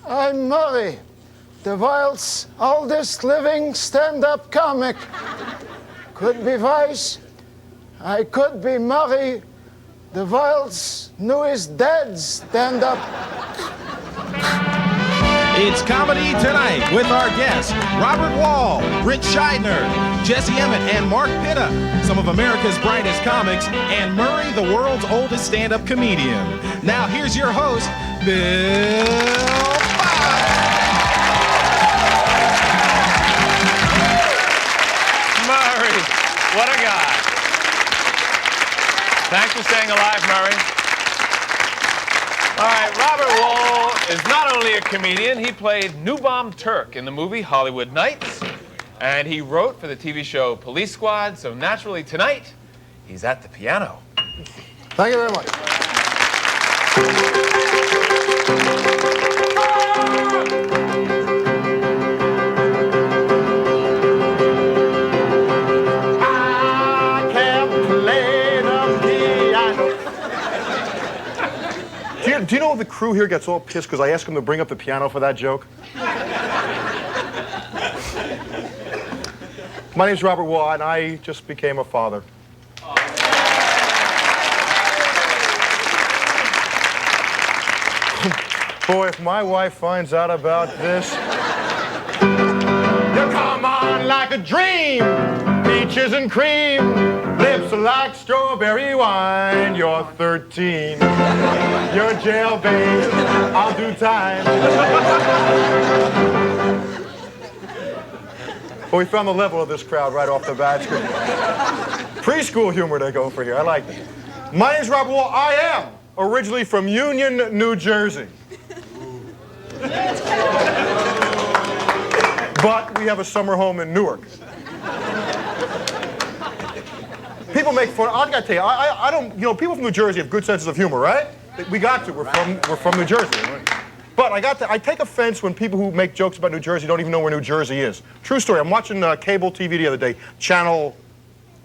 I'm Murray, the world's oldest living stand-up comic. Could be Vice. I could be Murray, the world's newest dead stand-up. It's Comedy Tonight with our guests, Robert Wuhl, Rich Scheidner, Jesse Emmett, and Mark Pitta, some of America's brightest comics, and Murray, the world's oldest stand-up comedian. Now, here's your host, BillBoggs. Murray, what a guy. Thanks for staying alive, Murray. All right, Robert Wuhl is not only a comedian, he played Newbomb Turk in the movie Hollywood Nights, and he wrote for the TV show Police Squad, so naturally tonight, he's at the piano. Thank you very much. I can play the piano. Do you know the crew here gets all pissed because I asked them to bring up the piano for that joke? My name's Robert Wuhl, and I just became a father. Boy, if my wife finds out about this... You come on like a dream, peaches and cream, lips like strawberry wine. You're 13, you're jailbait, I'll do time. Well, we found the level of this crowd right off the bat. Preschool humor they go for here, I like it. My name's Robert Wuhl, I am originally from Union, New Jersey. But we have a summer home in Newark. People make fun. I gotta tell you, I don't. You know, people from New Jersey have good senses of humor, right? We got to. We're from New Jersey. But I take offense when people who make jokes about New Jersey don't even know where New Jersey is. True story. I'm watching cable TV the other day, Channel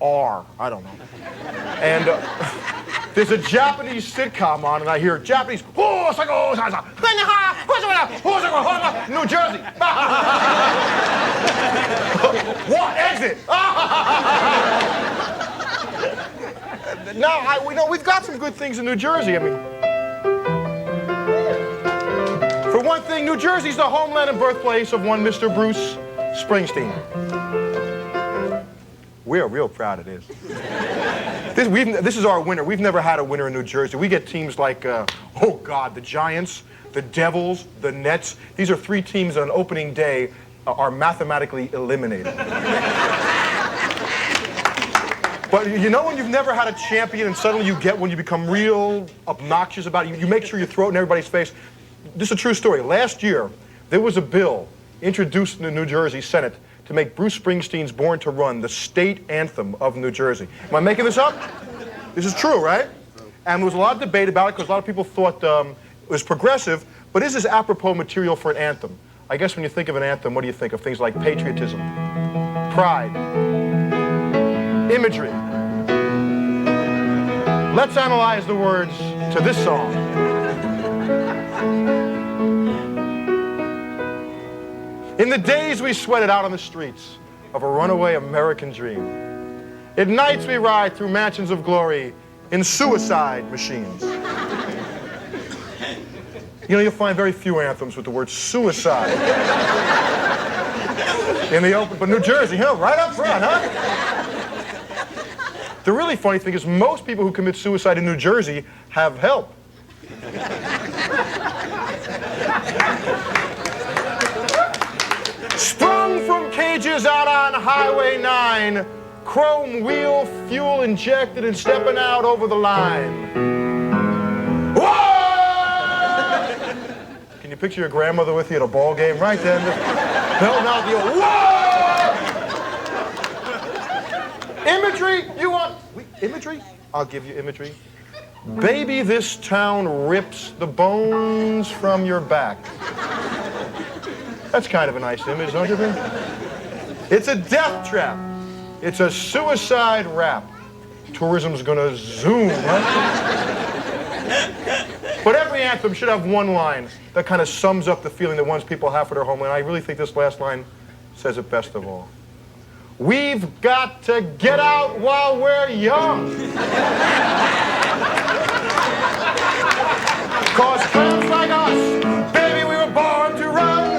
R. I don't know. And there's a Japanese sitcom on, and I hear Japanese. New Jersey. What? Exit. Now, we've got some good things in New Jersey. I mean, for one thing, New Jersey's the homeland and birthplace of one Mr. Bruce Springsteen. We're real proud of this. This is our winner. We've never had a winner in New Jersey. We get teams like, oh God, the Giants, the Devils, the Nets. These are three teams that on opening day are mathematically eliminated. But you know when you've never had a champion and suddenly you get one, you become real obnoxious about it. You make sure you throw it in everybody's face. This is a true story. Last year, there was a bill introduced in the New Jersey Senate to make Bruce Springsteen's Born to Run the state anthem of New Jersey. Am I making this up? This is true, right? And there was a lot of debate about it because a lot of people thought it was progressive, but is this apropos material for an anthem? I guess when you think of an anthem, what do you think of? Things like patriotism, pride, imagery. Let's analyze the words to this song. In the days we sweated out on the streets of a runaway American dream, at nights we ride through mansions of glory in suicide machines. You know, you'll find very few anthems with the word suicide in the open, but New Jersey, right up front, huh? The really funny thing is most people who commit suicide in New Jersey have help. Sprung from cages out on Highway 9, chrome wheel, fuel injected and stepping out over the line. Whoa! Can you picture your grandmother with you at a ball game right then? Belting out the whoa! Imagery? You want imagery? I'll give you imagery. Baby, this town rips the bones from your back. That's kind of a nice image, don't you think? It's a death trap. It's a suicide rap. Tourism's gonna zoom, right? But every anthem should have one line that kind of sums up the feeling that one's people have for their homeland. I really think this last line says it best of all. We've got to get out while we're young. Cause tramps like us, baby, we were born to run.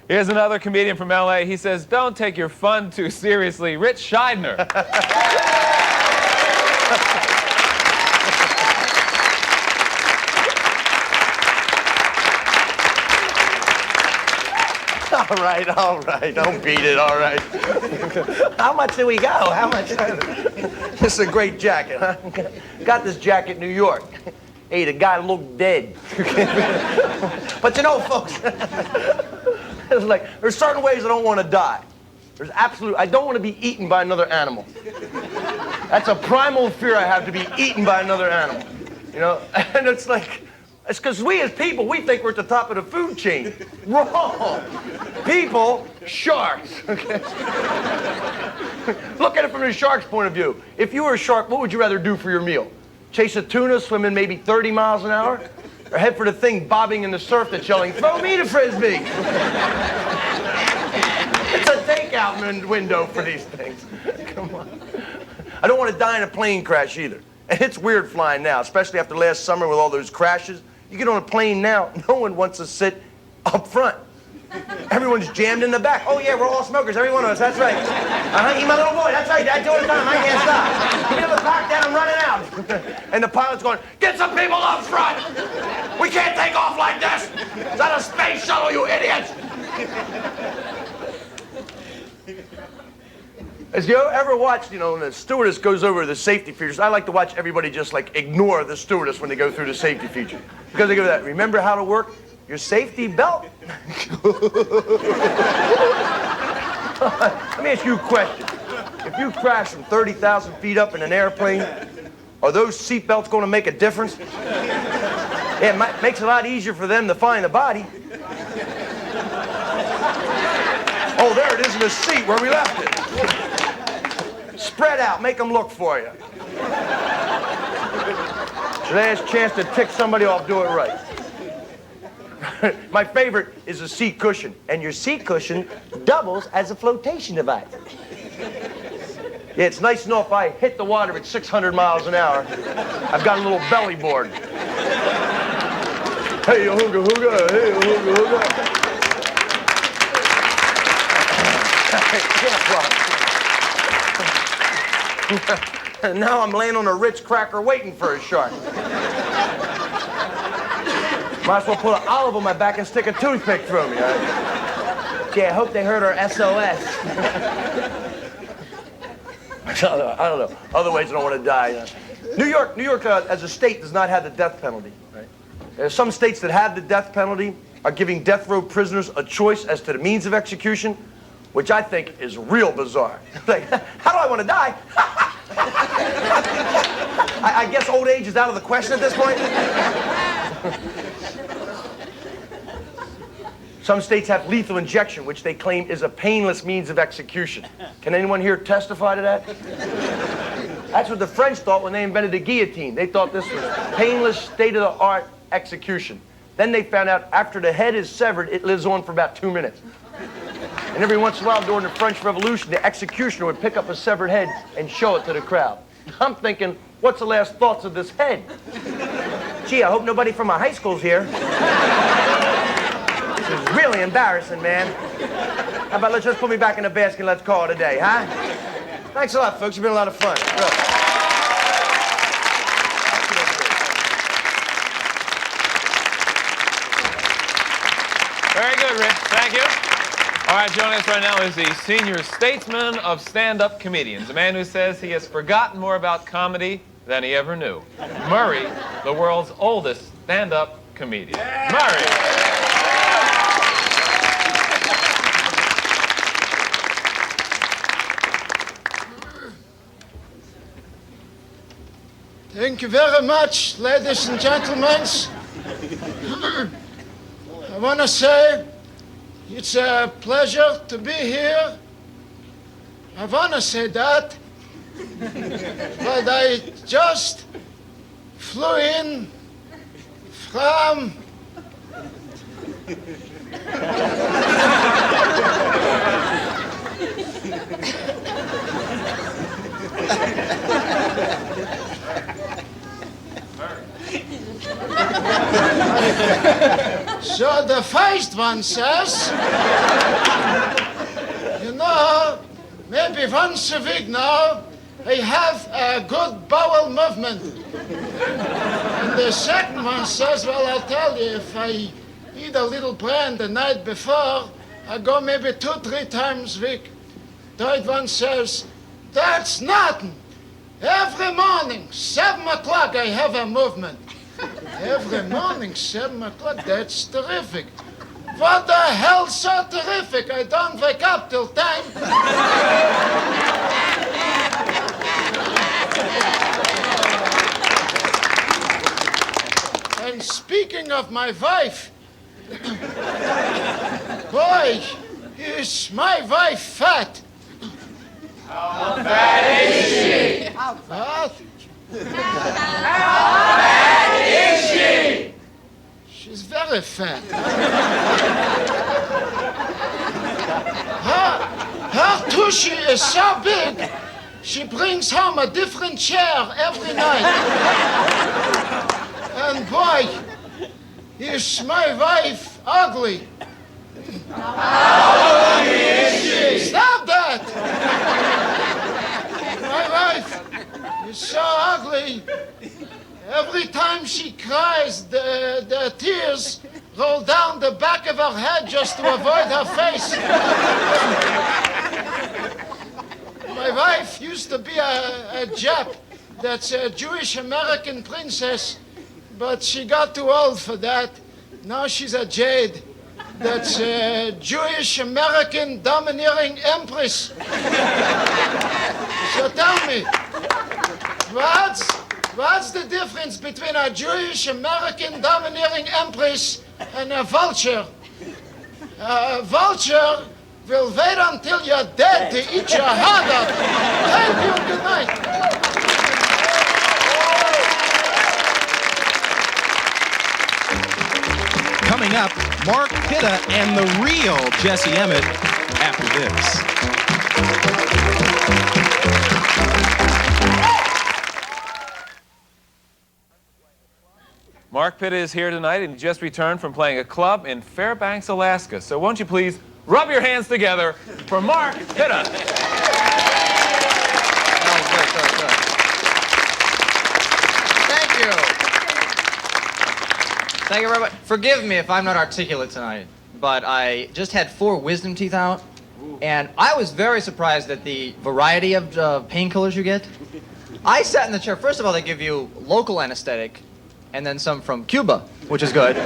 Here's another comedian from LA. He says, don't take your fun too seriously. Rich Scheidner. All right. Don't beat it, all right. How much do we go? How much? This is a great jacket, huh? Got this jacket in New York. Hey, the guy looked dead. But you know, folks, it's like, there's certain ways I don't want to die. I don't want to be eaten by another animal. That's a primal fear I have, to be eaten by another animal. You know, and it's like, it's because we as people, we think we're at the top of the food chain. Wrong. People, sharks. Okay? Look at it from the shark's point of view. If you were a shark, what would you rather do for your meal? Chase a tuna swimming maybe 30 miles an hour? Or head for the thing bobbing in the surf that's yelling, throw me the frisbee! It's a takeout window for these things. Come on. I don't want to die in a plane crash either. And it's weird flying now, especially after last summer with all those crashes. You get on a plane now, no one wants to sit up front. Everyone's jammed in the back. Oh yeah, we're all smokers, every one of us, that's right. Eat my little boy, that's right, Dad, do it all the time, I can't stop. Give me the back down, I'm running out. And the pilot's going, get some people up front! We can't take off like this! It's not a space shuttle, you idiots! As you ever watched, you know, when the stewardess goes over the safety features, I like to watch everybody just like ignore the stewardess when they go through the safety feature. Because they go that, remember how to work your safety belt? Let me ask you a question. If you crash from 30,000 feet up in an airplane, are those seat belts going to make a difference? Yeah, it makes it a lot easier for them to find the body. Oh, there it is in the seat where we left it. Spread out, make them look for you. Last chance to tick somebody off, do it right. My favorite is a seat cushion, and your seat cushion doubles as a flotation device. Yeah, it's nice enough if I hit the water at 600 miles an hour. I've got a little belly board. Hey, hooga hooga, hey, hooga hooga. Now I'm laying on a Ritz cracker waiting for a shark. Might as well put an olive on my back and stick a toothpick through me. Right? Gee, I hope they heard our SOS. I don't know. Other ways I don't want to die. New York as a state does not have the death penalty. Right? There's some states that have the death penalty are giving death row prisoners a choice as to the means of execution, which I think is real bizarre. Like, how do I want to die? I guess old age is out of the question at this point. Some states have lethal injection, which they claim is a painless means of execution. Can anyone here testify to that? That's what the French thought when they invented the guillotine. They thought this was painless, state-of-the-art execution. Then they found out after the head is severed, it lives on for about 2 minutes. And every once in a while during the French Revolution, the executioner would pick up a severed head and show it to the crowd. I'm thinking, what's the last thoughts of this head? Gee, I hope nobody from my high school's here. This is really embarrassing, man. How about let's just put me back in the basket and let's call it a day, huh? Thanks a lot, folks. You've been a lot of fun. Really. Very good, Rich. Thank you. All right, joining us right now is the senior statesman of stand-up comedians, a man who says he has forgotten more about comedy than he ever knew. Murray, the world's oldest stand-up comedian. Murray. Thank you very much, ladies and gentlemen. I want to say it's a pleasure to be here. I want to say that, but I just flew in from so the first one says, you know, maybe once a week now, I have a good bowel movement. And the second one says, well, I'll tell you, if I eat a little bran the night before, I go maybe 2-3 times a week. Third one says, that's nothing. Every morning, 7 o'clock, I have a movement. Every morning, 7 o'clock, that's terrific. What the hell's so terrific? I don't wake up till 10. And speaking of my wife, boy, is my wife fat. How fat is she? What? How fat is she? She's very fat. Her tushy is so big, she brings home a different chair every night. And boy, is my wife ugly. How ugly is she? Stop that! My wife is so ugly. Every time she cries, the tears roll down the back of her head just to avoid her face. My wife used to be a Jap. That's a Jewish-American princess, but she got too old for that. Now she's a Jade. That's a Jewish-American domineering empress. So tell me, what's the difference between a Jewish-American domineering empress and a vulture? A vulture will wait until you're dead to eat your heart out. Thank you, good night. Coming up, Mark Pitta and the real Jesse Emmett after this. Mark Pitta is here tonight and he just returned from playing a club in Fairbanks, Alaska. So won't you please rub your hands together for Mark Pitta. Thank you. Thank you very much. Forgive me if I'm not articulate tonight, but I just had 4 wisdom teeth out, and I was very surprised at the variety of painkillers you get. I sat in the chair. First of all, they give you local anesthetic, and then some from Cuba, which is good.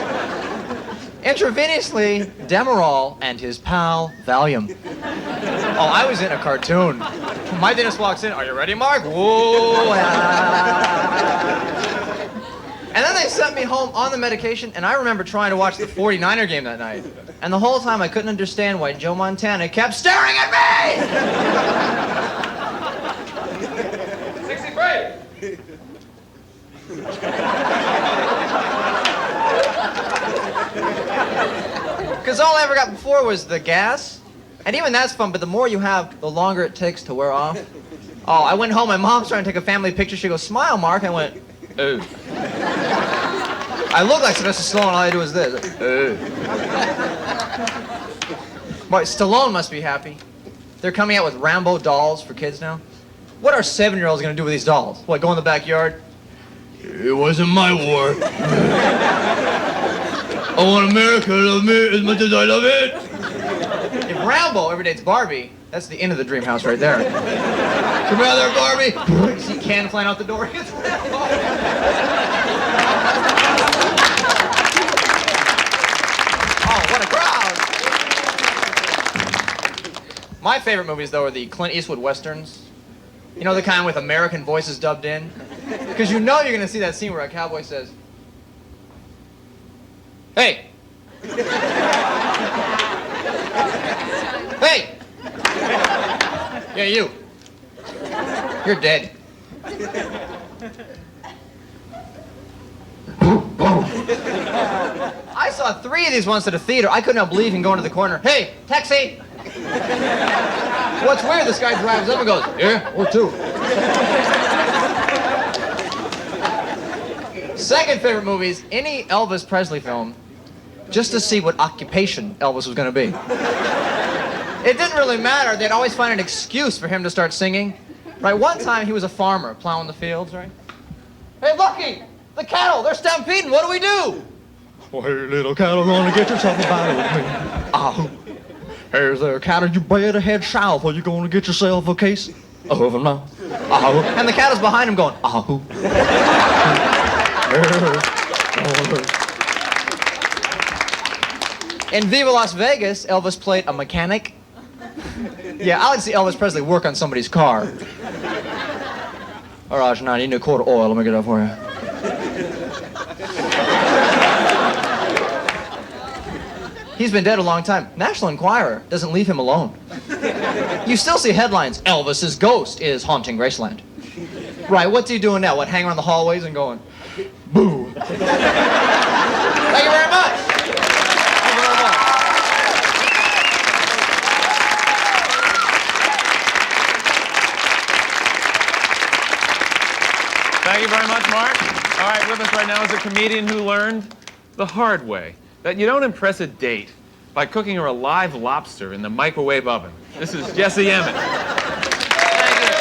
Intravenously, Demerol and his pal, Valium. Oh, I was in a cartoon. My dentist walks in, are you ready, Mark? Whoa. And then they sent me home on the medication, and I remember trying to watch the 49er game that night. And the whole time I couldn't understand why Joe Montana kept staring at me! 63! Because all I ever got before was the gas. And even that's fun, but the more you have, the longer it takes to wear off. Oh, I went home, my mom's trying to take a family picture. She goes, smile, Mark. I went, ooh. I look like Sylvester Stallone, all I do is this. Ooh. Boy, Stallone must be happy. They're coming out with Rambo dolls for kids now. What are 7-year-olds going to do with these dolls? What, go in the backyard? It wasn't my war. I want America to love me as much as I love it. If Rambo ever dates Barbie, that's the end of the dream house right there. Come out there, Barbie. You see Ken flying out the door. It's Rambo. Oh, what a crowd. My favorite movies, though, are the Clint Eastwood westerns. You know, the kind with American voices dubbed in? Because you know you're going to see that scene where a cowboy says, "Hey! Hey! Yeah, you. You're dead." I saw 3 of these once at a theater. I couldn't help believing going to the corner. "Hey, taxi!" What's weird, this guy drives up and goes, "Yeah, or 2. Second favorite movie is any Elvis Presley film, just to see what occupation Elvis was going to be. It didn't really matter. They'd always find an excuse for him to start singing. Right, one time he was a farmer plowing the fields, right? "Hey, Lucky, the cattle, they're stampeding. What do we do?" "Well, hey, little cattle, gonna get yourself a battle with me. Oh, here's there, cattle, you better head south or you're gonna get yourself a case of them now. Oh." And the cattle's behind him going, "Oh." In Viva Las Vegas, Elvis played a mechanic. Yeah, I like to see Elvis Presley work on somebody's car. "All right, now you need a quart of oil. Let me get that for you." He's been dead a long time. National Enquirer doesn't leave him alone. You still see headlines, "Elvis's ghost is haunting Graceland." Right, what's he doing now? What, hanging around the hallways and going, "Boo." Thank you very much. Thank you very much. Thank you very much, Mark. All right, with us right now is a comedian who learned the hard way that you don't impress a date by cooking her a live lobster in the microwave oven. This is Jesse Emmett. Thank you.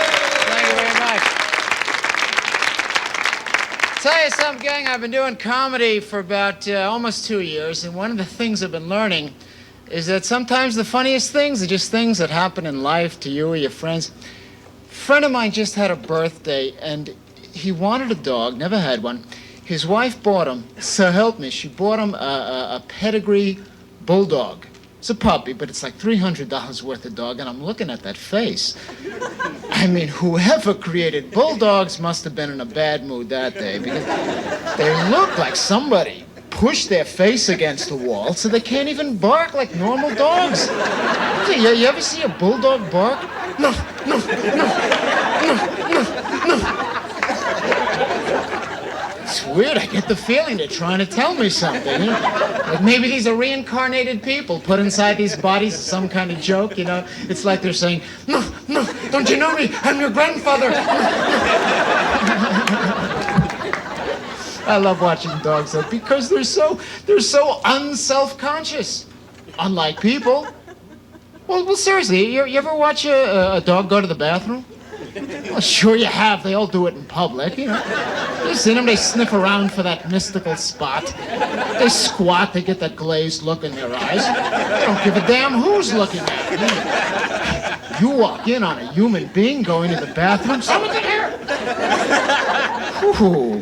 Thank you very much. Tell you something, gang, I've been doing comedy for about almost 2 years, and one of the things I've been learning is that sometimes the funniest things are just things that happen in life to you or your friends. A friend of mine just had a birthday, and he wanted a dog, never had one. His wife bought him, so help me, she bought him a pedigree bulldog. It's a puppy, but it's like $300 worth of dog, and I'm looking at that face. I mean, whoever created bulldogs must have been in a bad mood that day, because they look like somebody pushed their face against the wall so they can't even bark like normal dogs. You ever see a bulldog bark? No, no, no, no, no, no. It's weird. I get the feeling they're trying to tell me something. You know? Like maybe these are reincarnated people put inside these bodies as some kind of joke, you know? It's like they're saying, "No, no, don't you know me? I'm your grandfather." I love watching dogs though because they're so unself-conscious. Unlike people. Well, seriously, you ever watch a dog go to the bathroom? Well, sure you have. They all do it in public, you know. You've seen them, they sniff around for that mystical spot. They squat, they get that glazed look in their eyes. They don't give a damn who's looking at them. You walk in on a human being going to the bathroom, someone's in here! Ooh.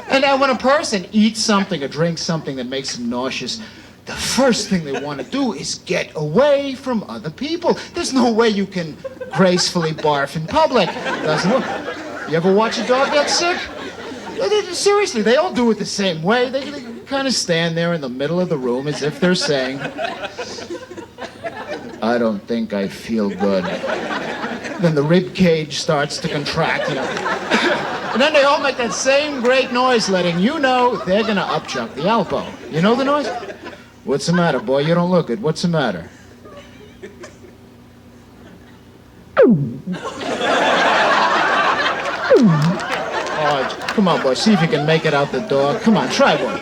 And then when a person eats something or drinks something that makes them nauseous, the first thing they want to do is get away from other people. There's no way you can gracefully barf in public. Doesn't work. You ever watch a dog get sick? Seriously, they all do it the same way. They kind of stand there in the middle of the room as if they're saying, "I don't think I feel good." Then the rib cage starts to contract, you know. And then they all make that same great noise letting you know they're gonna upchuck the elbow. You know the noise? "What's the matter, boy? You don't look it. What's the matter?" Oh, come on, boy. See if you can make it out the door. Come on, try one.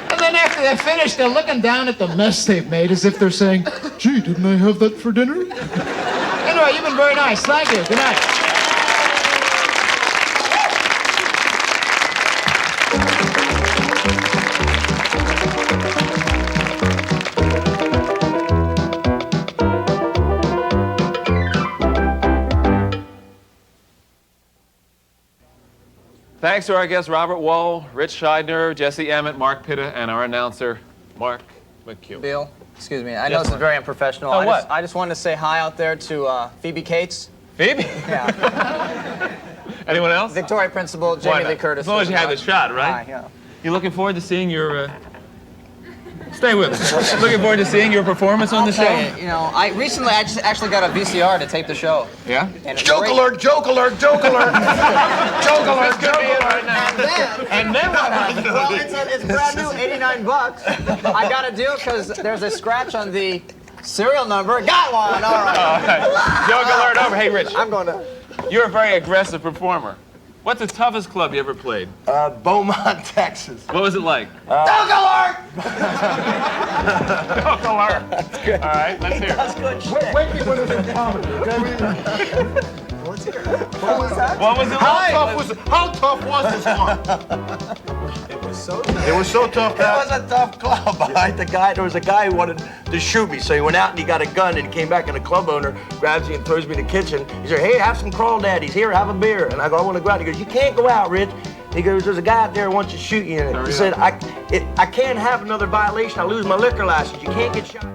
And then after they're finished, they're looking down at the mess they've made as if they're saying, "Gee, didn't I have that for dinner?" Anyway, you've been very nice. Thank you. Good night. Thanks to our guests Robert Wuhl, Rich Scheidner, Jesse Emmett, Mark Pitta, and our announcer, Mark McHugh. Bill, excuse me. I know this is Mark. very unprofessional. Oh, what? I just wanted to say hi out there to Phoebe Cates. Phoebe? Yeah. Anyone else? Victoria Principal, Why Jamie not? Lee Curtis. As long as you had the shot, right? Hi, yeah. You looking forward to seeing your... Stay with us. Looking forward to seeing your performance on the show? You know, I just actually got a VCR to tape the show. Yeah? And Joke alert, joke alert, joke alert. Joke alert, joke alert. And then what happened? Well, it's brand new, $89. I got a deal because there's a scratch on the serial number. Got one, all right. All right. Joke alert over. Hey, Rich. I'm going to... You're a very aggressive performer. What's the toughest club you ever played? Beaumont, Texas. What was it like? Joke alert! Joke alert. All right, let's hear it. That's good shit. Wake me when it's in comedy. Let's hear it. What was that? What was it like? How tough was this one? It was so tough It that... was a tough club. All right, there was a guy who wanted to shoot me, so he went out and he got a gun and he came back and the club owner grabs me and throws me in the kitchen. He said, hey, have some crawdaddies. Here, have a beer. And I go, I want to go out. He goes, you can't go out, Rich. He goes, there's a guy out there who wants to shoot you. And he said, I can't have another violation. I lose my liquor license. You can't get shot.